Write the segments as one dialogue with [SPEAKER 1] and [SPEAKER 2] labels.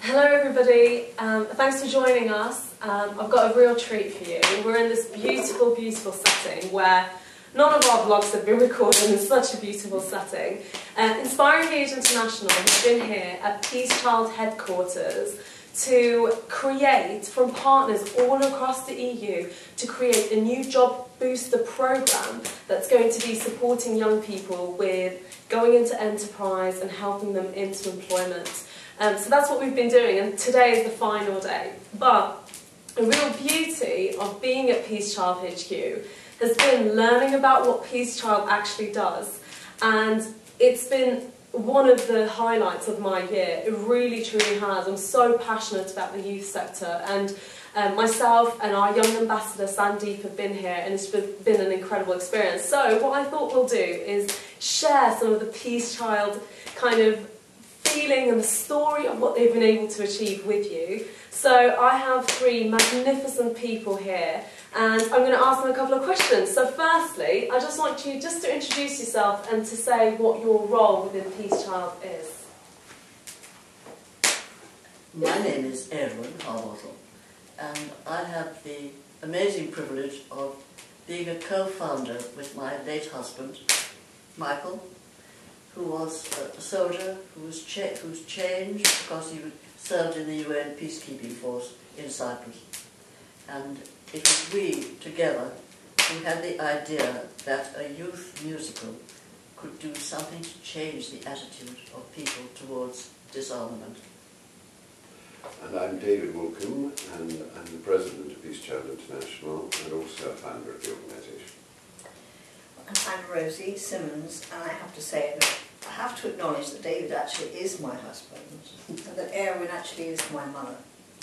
[SPEAKER 1] Hello everybody, thanks for joining us. I've got a real treat for you. We're in this beautiful, beautiful setting where none of our vlogs have been recorded in such a beautiful setting. InspirEngage International has been here at Peace Child headquarters to create, from partners all across the EU, to create a new job booster programme that's going to be supporting young people with going into enterprise and helping them into employment. So that's what we've been doing, and today is the final day. But the real beauty of being at Peace Child HQ has been learning about what Peace Child actually does, and it's been one of the highlights of my year. It really, truly has. I'm so passionate about the youth sector, and myself and our young ambassador Sandeep have been here, and it's been an incredible experience. So what I thought we'll do is share some of the Peace Child kind of feeling and the story of what they've been able to achieve with you. So I have three magnificent people here, and I'm going to ask them a couple of questions. So firstly, I just want you just to introduce yourself and to say what your role within Peace Child is.
[SPEAKER 2] My name is Erwin Harbottle, and I have the amazing privilege of being a co-founder with my late husband, Michael, who was a soldier who's changed because he served in the UN peacekeeping force in Cyprus. And it was we, together, who had the idea that a youth musical could do something to change the attitude of people towards disarmament.
[SPEAKER 3] And I'm David Woolcombe, and I'm the president of Peace Child International and also a founder of the organisation.
[SPEAKER 4] And I'm Rosie Simmons, and I have to say that I have to acknowledge that David actually is my husband, and that Erwin actually is my mother,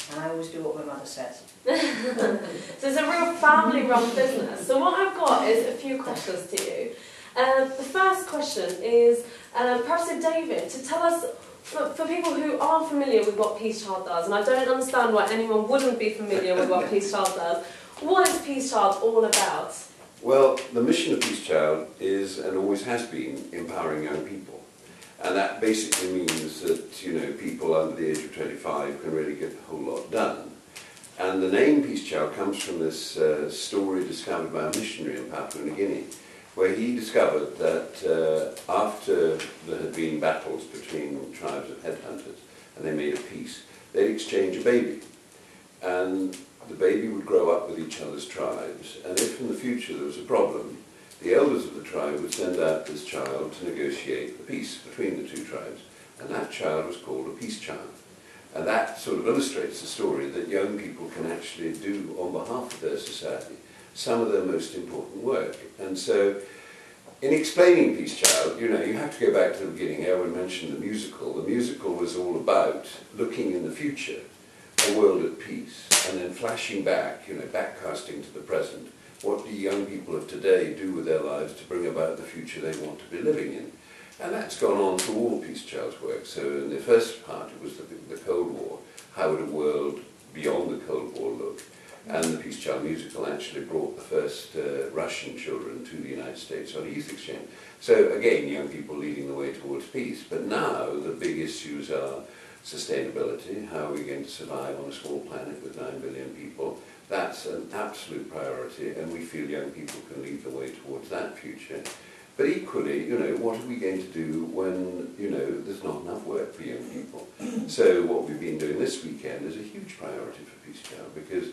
[SPEAKER 4] and I always do what my mother says.
[SPEAKER 1] So it's a real family-run business. So what I've got is a few questions to you. The first question is, perhaps to David, to tell us, for people who aren't familiar with what Peace Child does, and I don't understand why anyone wouldn't be familiar with what Peace Child does, what is Peace Child all about?
[SPEAKER 3] Well, the mission of Peace Child is, and always has been, empowering young people. And that basically means that, you know, people under the age of 25 can really get a whole lot done. And the name Peace Child comes from this story discovered by a missionary in Papua New Guinea, where he discovered that after there had been battles between tribes of headhunters, and they made a peace, they'd exchange a baby. And the baby would grow up with each other's tribes, and if in the future there was a problem, the elders of the tribe would send out this child to negotiate the peace between the two tribes, and that child was called a peace child. And that sort of illustrates the story that young people can actually do on behalf of their society some of their most important work. And so, in explaining Peace Child, you know, you have to go back to the beginning. Erwin mentioned the musical. The musical was all about looking in the future, a world at peace, and then flashing back, you know, backcasting to the present. What do young people of today do with their lives to bring about the future they want to be living in? And that's gone on through all Peace Child's work. So in the first part it was the Cold War. How would a world beyond the Cold War look? And the Peace Child musical actually brought the first Russian children to the United States on a youth exchange. So again, young people leading the way towards peace. But now the big issues are sustainability. How are we going to survive on a small planet with 9 billion people? That's an absolute priority, and we feel young people can lead the way towards that future. But equally, you know, what are we going to do when, you know, there's not enough work for young people? So what we've been doing this weekend is a huge priority for Peace Child, because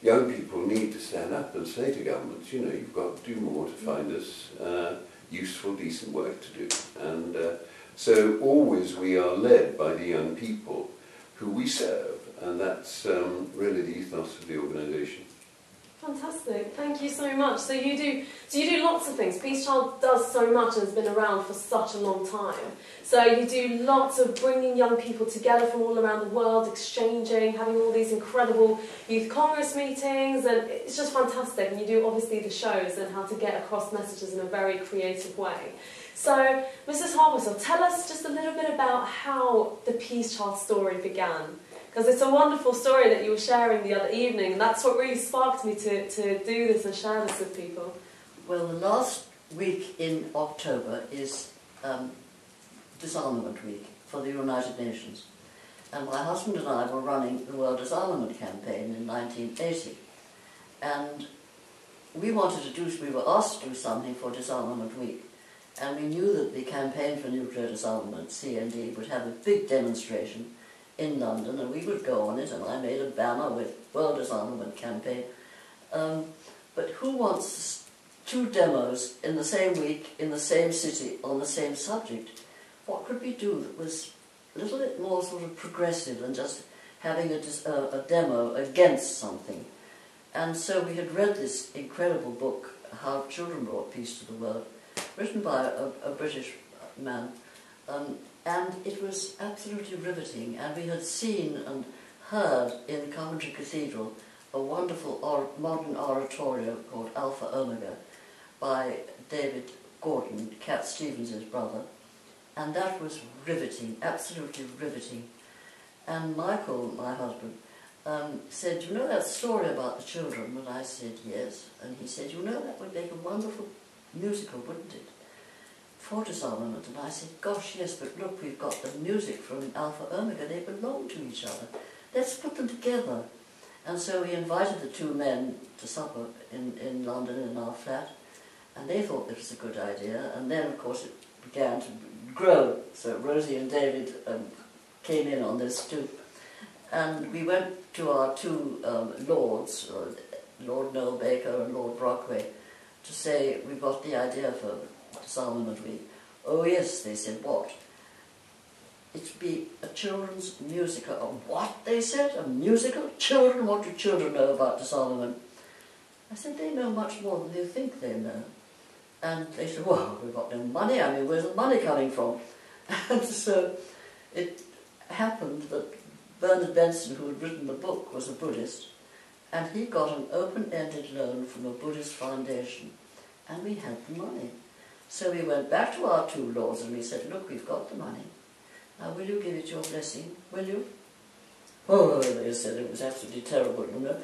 [SPEAKER 3] young people need to stand up and say to governments, you know, you've got to do more to find us useful, decent work to do. And so always we are led by the young people who we serve, and that's really the ethos of the organisation.
[SPEAKER 1] Fantastic, thank you so much. So you do lots of things. Peace Child does so much and has been around for such a long time. So you do lots of bringing young people together from all around the world, exchanging, having all these incredible youth congress meetings, and it's just fantastic. And you do obviously the shows and how to get across messages in a very creative way. So, Mrs. Harbottle, tell us just a little bit about how the Peace Child story began. Because it's a wonderful story that you were sharing the other evening, and that's what really sparked me to do this and share this with people.
[SPEAKER 2] Well, the last week in October is Disarmament Week for the United Nations. And my husband and I were running the World Disarmament Campaign in 1980. And we were asked to do something for Disarmament Week. And we knew that the Campaign for Nuclear Disarmament, CND, would have a big demonstration in London, and we would go on it, and I made a banner with World Disarmament Campaign. But who wants 2 demos in the same week, in the same city, on the same subject? What could we do that was a little bit more sort of progressive than just having a demo against something? And so we had read this incredible book, How Children Brought Peace to the World, written by a British man, and it was absolutely riveting. And we had seen and heard in Coventry Cathedral a wonderful modern oratorio called Alpha Omega by David Gordon, Cat Stevens' brother, and that was riveting, absolutely riveting. And Michael, my husband, said, "You know that story about the children?" And I said, "Yes." And he said, "You know, that would make a wonderful musical, wouldn't it, for disarmament?" And I said, "Gosh, yes, but look, we've got the music from Alpha Omega, they belong to each other. Let's put them together." And so we invited the 2 men to supper in London in our flat, and they thought it was a good idea. And then, of course, it began to grow. So Rosie and David came in on this too. And we went to our 2 lords, Lord Noel Baker and Lord Brockway, to say, "We've got the idea for Disarmament Week." "Oh yes," they said. "What?" "It'd be a children's musical." "Oh, what?" they said. "A musical? Children? What do children know about disarmament?" I said, "They know much more than they think they know." And they said, "Well, we've got no money. I mean, where's the money coming from?" And so it happened that Bernard Benson, who had written the book, was a Buddhist, and he got an open-ended loan from a Buddhist foundation, and we had the money. So we went back to our 2 lords and we said, "Look, we've got the money. Now, will you give it your blessing? Will you?" "Oh," they said, it was absolutely terrible, you know.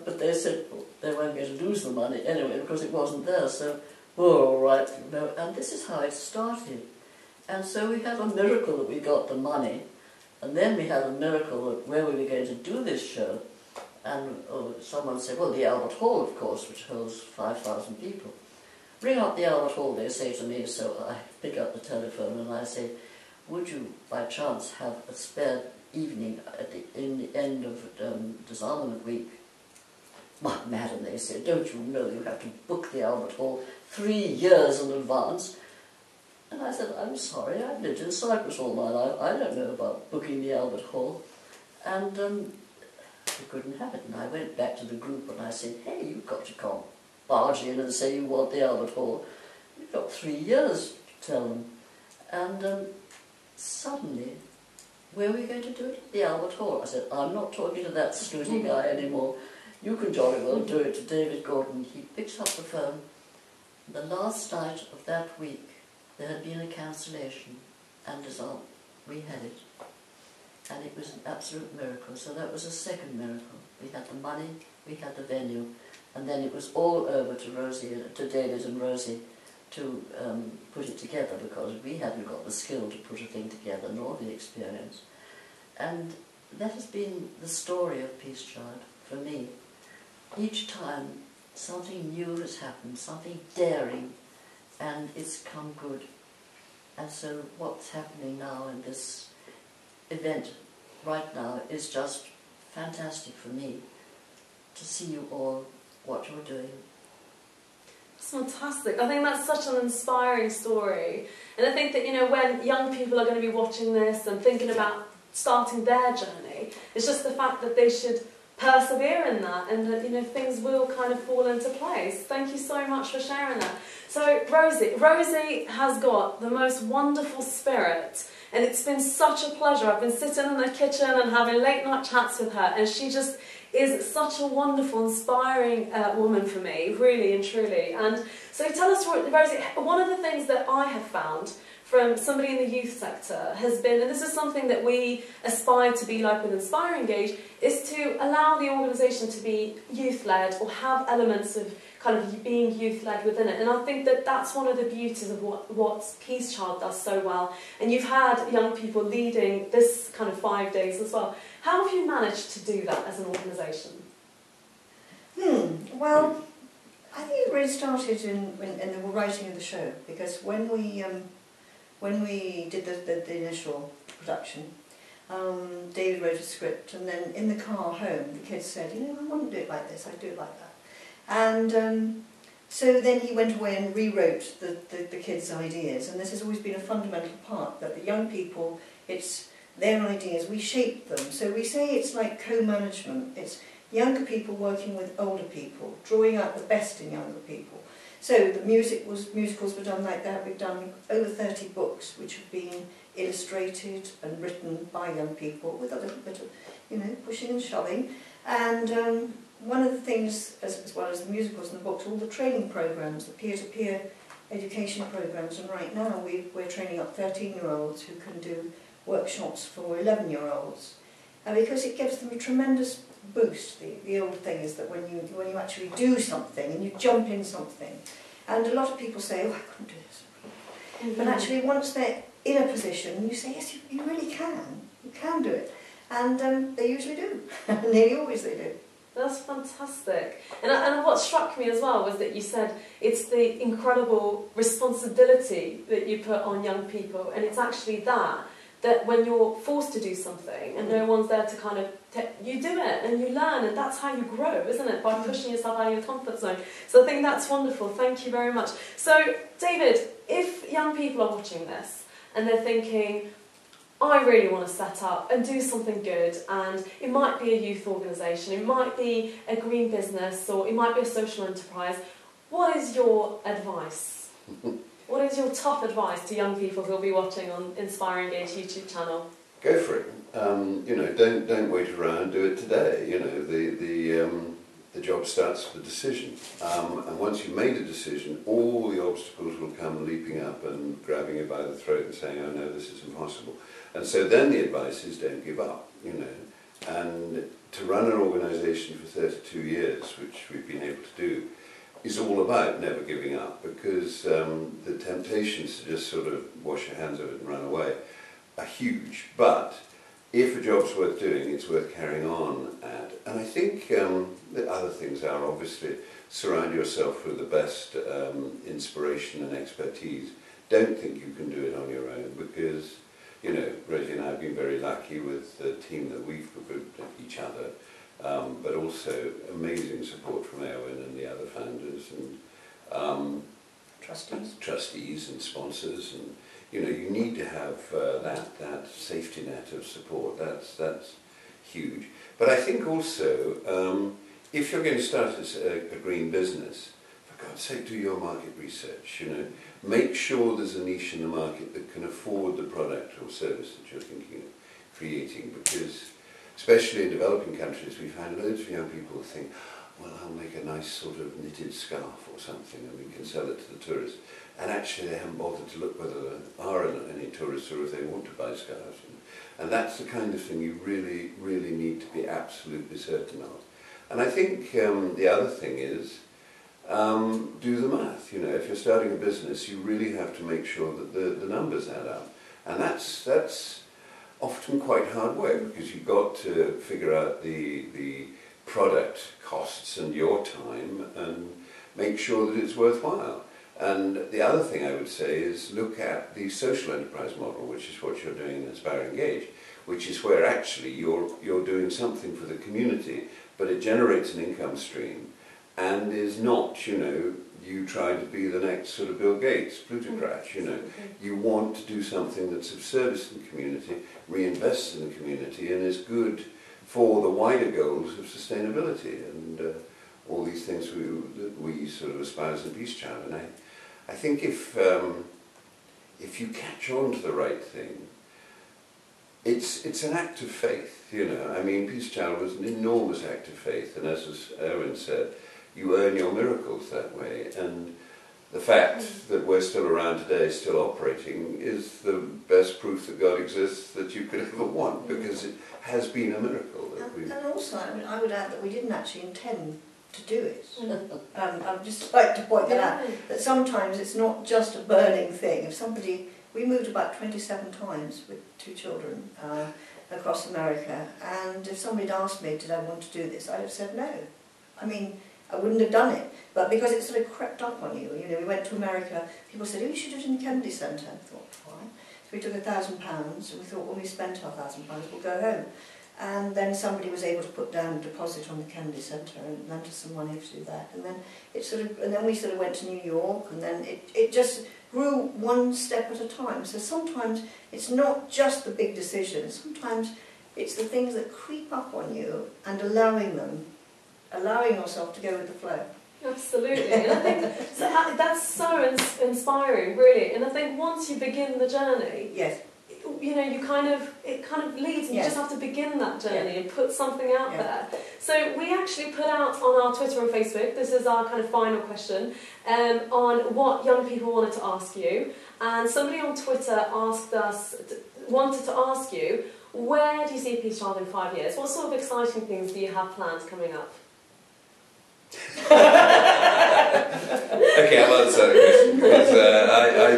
[SPEAKER 2] But they said, well, they weren't going to lose the money anyway because it wasn't there. So, "Oh, all right," you know. And this is how it started. And so we had a miracle that we got the money. And then we had a miracle that where we were going to do this show. And someone said, "Well, the Albert Hall, of course, which holds 5,000 people. Ring up the Albert Hall," they say to me. So I pick up the telephone and I say, "Would you, by chance, have a spare evening in the end of Disarmament Week?" "My madam," they said, "don't you know you have to book the Albert Hall 3 years in advance?" And I said, "I'm sorry, I've lived in Cyprus all my life. I don't know about booking the Albert Hall." And we couldn't have it. And I went back to the group and I said, "Hey, you've got to come barge in and say you want the Albert Hall. You've got 3 years to tell them." And suddenly, where are we going to do it? The Albert Hall. I said, "I'm not talking to that snooty guy anymore. You can jolly well do it." To David Gordon. He picks up the phone. The last night of that week, there had been a cancellation, and we had it. And it was an absolute miracle. So that was a second miracle. We had the money, we had the venue, and then it was all over to David and Rosie to put it together, because we hadn't got the skill to put a thing together, nor the experience. And that has been the story of Peace Child for me. Each time something new has happened, something daring, and it's come good. And so what's happening now in this event right now is just fantastic for me to see you all, what you're doing.
[SPEAKER 1] It's fantastic. I think that's such an inspiring story. And I think that, you know, when young people are going to be watching this and thinking about starting their journey, it's just the fact that they should persevere in that, and that, you know, things will kind of fall into place. Thank you so much for sharing that. So Rosie has got the most wonderful spirit, and it's been such a pleasure. I've been sitting in the kitchen and having late night chats with her, and she just is such a wonderful, inspiring woman for me, really and truly. And so tell us, Rosie, one of the things that I have found from somebody in the youth sector has been, and this is something that we aspire to be like with InspirEngage, is to allow the organisation to be youth-led or have elements of kind of being youth-led within it. And I think that that's one of the beauties of what Peace Child does so well. And you've had young people leading this kind of 5 days as well. How have you managed to do that as an organisation?
[SPEAKER 4] Well, I think it really started in the writing of the show, because when we did the initial production, David wrote a script, and then in the car home the kids said, you know, I wouldn't do it like this, I'd do it like that. And so then he went away and rewrote the kids' ideas, and this has always been a fundamental part, that the young people, it's their ideas, we shape them. So we say it's like co-management, it's younger people working with older people, drawing out the best in younger people. So the musicals were done like that. We've done over 30 books which have been illustrated and written by young people with a little bit of, you know, pushing and shoving. And one of the things, as well as the musicals and the books, all the training programs, the peer-to-peer education programs, and right now we're training up 13-year-olds who can do workshops for 11-year-olds. Because it gives them a tremendous boost. The old thing is that when you actually do something and you jump in something, and a lot of people say, oh, I couldn't do this. But actually once they're in a position, you say, yes, you really can. You can do it. And they usually do. Nearly always they do.
[SPEAKER 1] That's fantastic. And what struck me as well was that you said it's the incredible responsibility that you put on young people, and it's actually that when you're forced to do something and no one's there to kind of, you do it and you learn, and that's how you grow, isn't it? By pushing yourself out of your comfort zone. So I think that's wonderful. Thank you very much. So, David, if young people are watching this and they're thinking, I really want to set up and do something good, and it might be a youth organisation, it might be a green business, or it might be a social enterprise, what is your advice? What is your top advice to young people who will be watching on InspirEngage YouTube channel?
[SPEAKER 3] Go for it. You know, don't wait around. Do it today. You know, the job starts with the decision, and once you've made a decision, all the obstacles will come leaping up and grabbing you by the throat and saying, "Oh no, this is impossible." And so then the advice is, don't give up. You know, and to run an organisation for 32 years, which we've been able to do, is all about never giving up, because the temptations to just sort of wash your hands of it and run away are huge. But if a job's worth doing, it's worth carrying on at. And I think the other things are, obviously, surround yourself with the best inspiration and expertise. Don't think you can do it on your own, because, you know, Rosie and I have been very lucky with the team that we've put each other. But also amazing support from Erwin and the other founders and trustees and sponsors, and you know, you need to have that safety net of support. That's huge. But I think also if you're going to start a green business, for God's sake, do your market research. You know, make sure there's a niche in the market that can afford the product or service that you're thinking of creating, because especially in developing countries, we find loads of young people who think, well, I'll make a nice sort of knitted scarf or something and we can sell it to the tourists. And actually they haven't bothered to look whether there are any tourists or if they want to buy scarves. And that's the kind of thing you really, really need to be absolutely certain of. And I think the other thing is, do the math. You know, if you're starting a business, you really have to make sure that the numbers add up. And that's often quite hard work, because you've got to figure out the product costs and your time and make sure that it's worthwhile. And the other thing I would say is look at the social enterprise model, which is what you're doing in InspirEngage, which is where actually you're doing something for the community, but it generates an income stream and is not, you know, you try to be the next sort of Bill Gates, plutocrat, you know. You want to do something that's of service to the community, reinvests in the community, and is good for the wider goals of sustainability and all these things that we sort of espouse in Peace Child. And I think if you catch on to the right thing, it's an act of faith, you know. I mean, Peace Child was an enormous act of faith, and as Erwin said, you earn your miracles that way. And the fact that we're still around today, still operating, is the best proof that God exists that you could ever want, because it has been a miracle.
[SPEAKER 4] And also, I would add that we didn't actually intend to do it. I'd just like to point that out, that sometimes it's not just a burning thing. If somebody, we moved about 27 times with 2 children across America, and if somebody had asked me, did I want to do this, I'd have said no. I mean, I wouldn't have done it, but because it sort of crept up on you. You know, we went to America, people said, oh, you should do it in the Kennedy Centre. I thought, why? So we took £1,000, and we thought, well, we spent our £1,000, we'll go home. And then somebody was able to put down a deposit on the Kennedy Centre and lent us some money to do that. And then it sort of, and then we sort of went to New York, and then it just grew one step at a time. So sometimes it's not just the big decisions. Sometimes it's the things that creep up on you and allowing yourself to go with the flow.
[SPEAKER 1] Absolutely, and I think that's so inspiring, really. And I think once you begin the journey,
[SPEAKER 4] yes,
[SPEAKER 1] you know, it kind of leads, and you just have to begin that journey and put something out there. So we actually put out on our Twitter and Facebook, this is our kind of final question, on what young people wanted to ask you. And somebody on Twitter wanted to ask you, where do you see Peace Child in 5 years? What sort of exciting things do you have planned coming up?
[SPEAKER 3] Okay, I'll answer that question, because I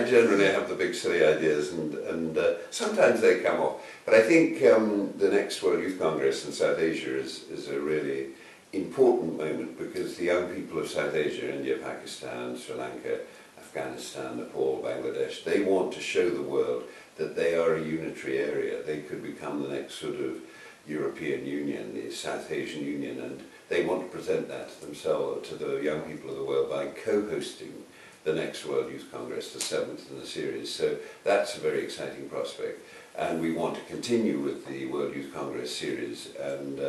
[SPEAKER 3] generally have the big silly ideas, and sometimes they come off. But I think the next World Youth Congress in South Asia is a really important moment, because the young people of South Asia, India, Pakistan, Sri Lanka, Afghanistan, Nepal, Bangladesh, they want to show the world that they are a unitary area. They could become the next sort of European Union, the South Asian Union, and they want to present that to themselves, to the young people of the world, by co-hosting the next World Youth Congress, the 7th in the series. So that's a very exciting prospect. And we want to continue with the World Youth Congress series. And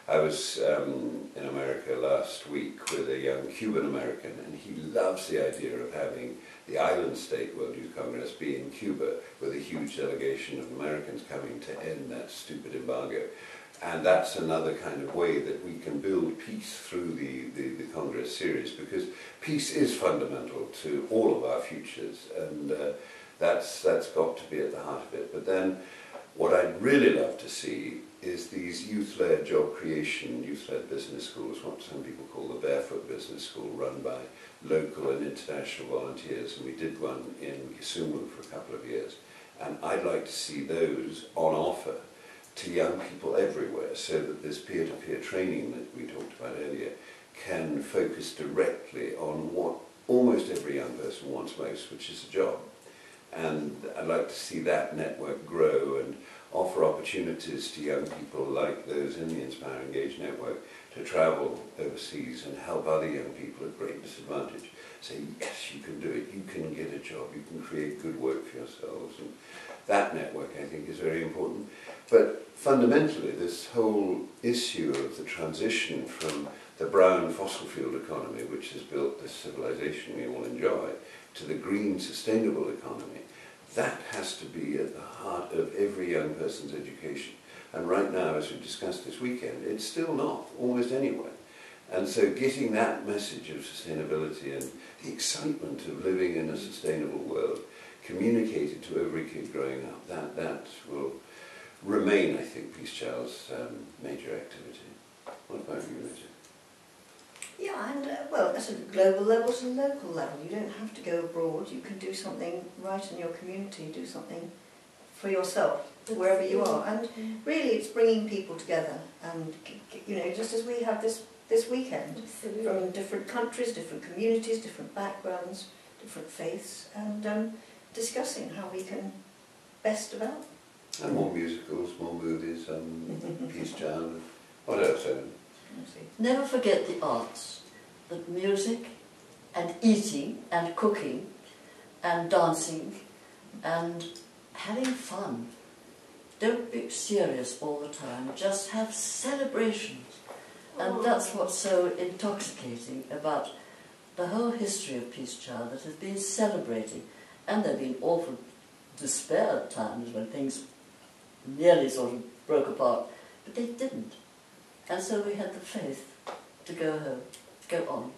[SPEAKER 3] I was in America last week with a young Cuban American, and he loves the idea of having the island state World Youth Congress be in Cuba, with a huge delegation of Americans coming to end that stupid embargo. And that's another kind of way that we can build peace through the Congress series, because peace is fundamental to all of our futures, and that's got to be at the heart of it. But then what I'd really love to see is these youth-led job creation, youth-led business schools, what some people call the Barefoot Business School, run by local and international volunteers. And we did one in Kisumu for a couple of years. And I'd like to see those on offer to young people everywhere, so that this peer-to-peer training that we talked about earlier can focus directly on what almost every young person wants most, which is a job. And I'd like to see that network grow and offer opportunities to young people like those in the InspirEngage network to travel overseas and help other young people at great disadvantage. Say, yes, you can do it, you can get a job, you can create good work for yourselves. And that network, I think, is very important. But fundamentally, this whole issue of the transition from the brown fossil fuel economy, which has built this civilization we all enjoy, to the green sustainable economy, that has to be at the heart of every young person's education. And right now, as we discussed this weekend, it's still not, almost anywhere. And so getting that message of sustainability and the excitement of living in a sustainable world communicated to every kid growing up, that will remain, I think, Peace Child's major activity. What about you, Richard?
[SPEAKER 4] Yeah, and well, at a global level to a local level. You don't have to go abroad. You can do something right in your community, do something for yourself, wherever you are. And really, it's bringing people together. And, you know, just as we have this weekend, from different countries, different communities, different backgrounds, different faiths, and discussing how we can best develop.
[SPEAKER 3] And more musicals, more movies, Peace Child. What else, Ellen?
[SPEAKER 2] Never forget the arts, that music and eating and cooking and dancing and having fun. Don't be serious all the time, just have celebrations. And that's what's so intoxicating about the whole history of Peace Child, that has been celebrating. And there have been awful despair at times when things nearly sort of broke apart, but they didn't. And so we had the faith to go home, go on.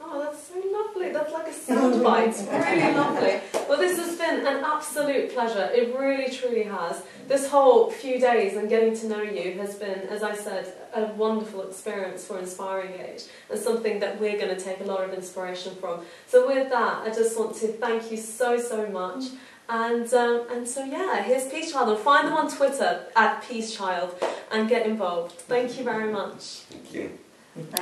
[SPEAKER 1] Oh, that's so lovely. That's like a soundbite. It's really lovely. Well, this has been an absolute pleasure. It really, truly has. This whole few days and getting to know you has been, as I said, a wonderful experience for InspirEngage and something that we're going to take a lot of inspiration from. So with that, I just want to thank you so, so much. And so yeah, here's Peace Child. And find them on Twitter @PeaceChild and get involved. Thank you very much.
[SPEAKER 3] Thank you.
[SPEAKER 2] Thank you.